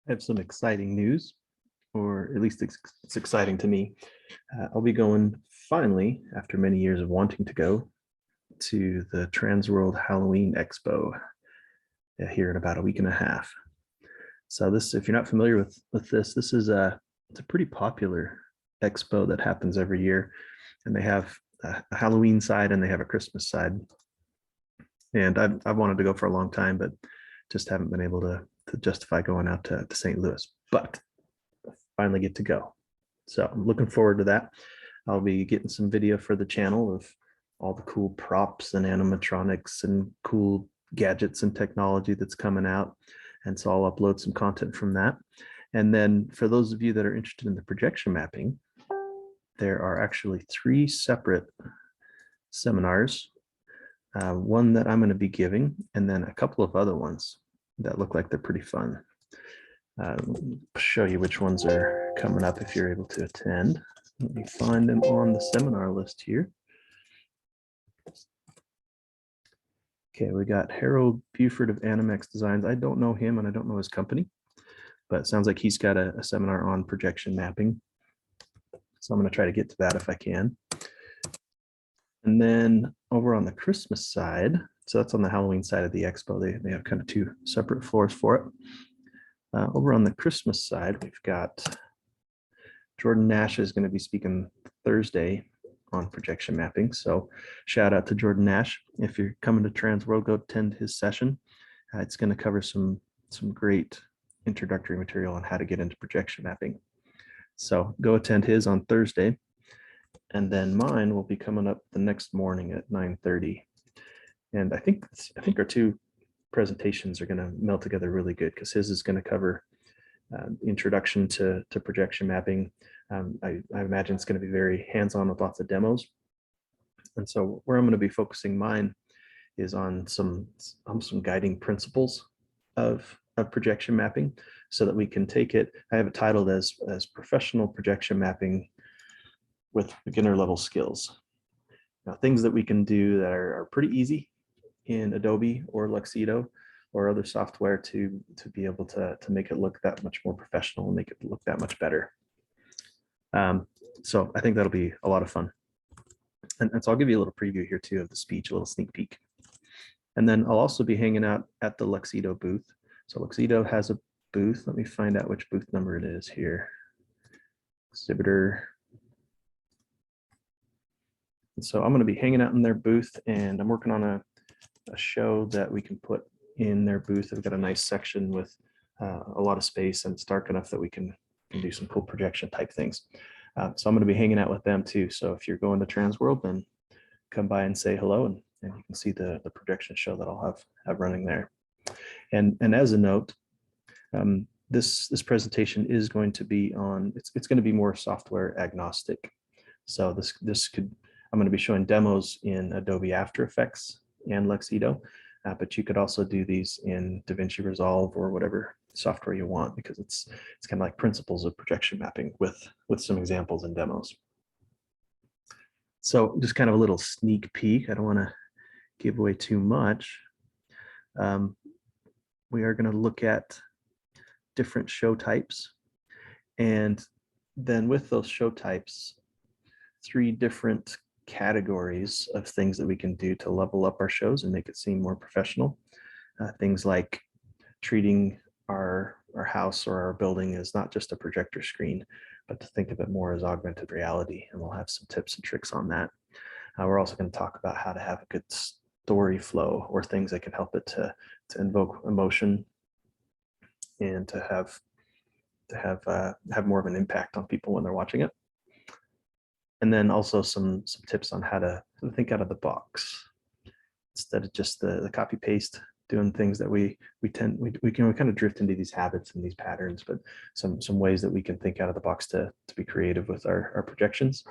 I have some exciting news, or at least it's exciting to me. I'll be going finally, after many years of wanting to go, to the Transworld Halloween Expo here in about a week and a half. So this, if you're not familiar with this, it's a pretty popular expo that happens every year, and they have a Halloween side and they have a Christmas side. And I've wanted to go for a long time, but just haven't been able to justify going out to St. Louis. But finally get to go. So I'm looking forward to that. I'll be getting some video for the channel of all the cool props and animatronics and cool gadgets and technology that's coming out. And so I'll upload some content from that. And then for those of you that are interested in the projection mapping, there are actually 3 separate seminars. One that I'm going to be giving, and then a couple of other ones that look like they're pretty fun. Show you which ones are coming up if you're able to attend. Let me find them on the seminar list here. Okay, we got Harold Buford of Animex Designs. I don't know him and I don't know his company, but it sounds like he's got a seminar on projection mapping. So I'm going to try to get to that if I can. And then over on the Christmas side, so that's on the Halloween side of the expo, they have kind of 2 separate floors for it. Over on the Christmas side, we've got Jordan Nash is going to be speaking Thursday on projection mapping. So shout out to Jordan Nash. If you're coming to Transworld, go attend his session. It's going to cover some great introductory material on how to get into projection mapping. So go attend his on Thursday. And then mine will be coming up the next morning at 9:30. And I think our 2 presentations are going to meld together really good, because his is going to cover introduction to projection mapping. I imagine it's going to be very hands-on with lots of demos. And so where I'm going to be focusing mine is on some guiding principles of projection mapping, so that we can take it. I have it titled as professional projection mapping with beginner level skills. Now, things that we can do that are pretty easy in Adobe or Luxido or other software to be able to make it look that much more professional and make it look that much better. So I think that'll be a lot of fun. And so I'll give you a little preview here too of the speech, a little sneak peek. And then I'll also be hanging out at the Luxido booth. So Luxido has a booth. Let me find out which booth number it is here. Exhibitor. And so I'm going to be hanging out in their booth, and I'm working on a show that we can put in their booth. They've got a nice section with a lot of space, and it's dark enough that we can do some cool projection type things. So I'm going to be hanging out with them too. So if you're going to Transworld, then come by and say hello, and you can see the projection show that I'll have running there. And as a note, this presentation is going to be on, it's going to be more software agnostic. So I'm going to be showing demos in Adobe After Effects and Luxido, but you could also do these in DaVinci Resolve or whatever software you want, because it's kind of like principles of projection mapping with some examples and demos. So just kind of a little sneak peek. I don't want to give away too much. We are going to look at different show types, and then with those show types, 3 different categories of things that we can do to level up our shows and make it seem more professional. Things like treating our house or our building as not just a projector screen, but to think of it more as augmented reality. And we'll have some tips and tricks on that. We're also going to talk about how to have a good story flow, or things that can help it to invoke emotion and to have more of an impact on people when they're watching it. And then also some tips on how to think out of the box, instead of just the copy paste, doing things that we kind of drift into these habits and these patterns, but some ways that we can think out of the box to be creative with our projections,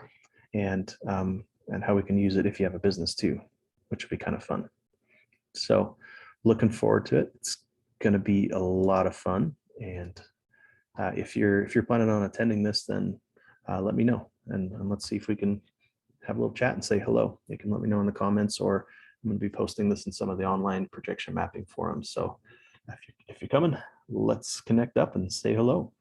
and how we can use it if you have a business too, which would be kind of fun. So looking forward to it. It's going to be a lot of fun. And if you're planning on attending this, then let me know, and let's see if we can have a little chat and say hello. You can let me know in the comments, or I'm going to be posting this in some of the online projection mapping forums. So if you're coming, let's connect up and say hello.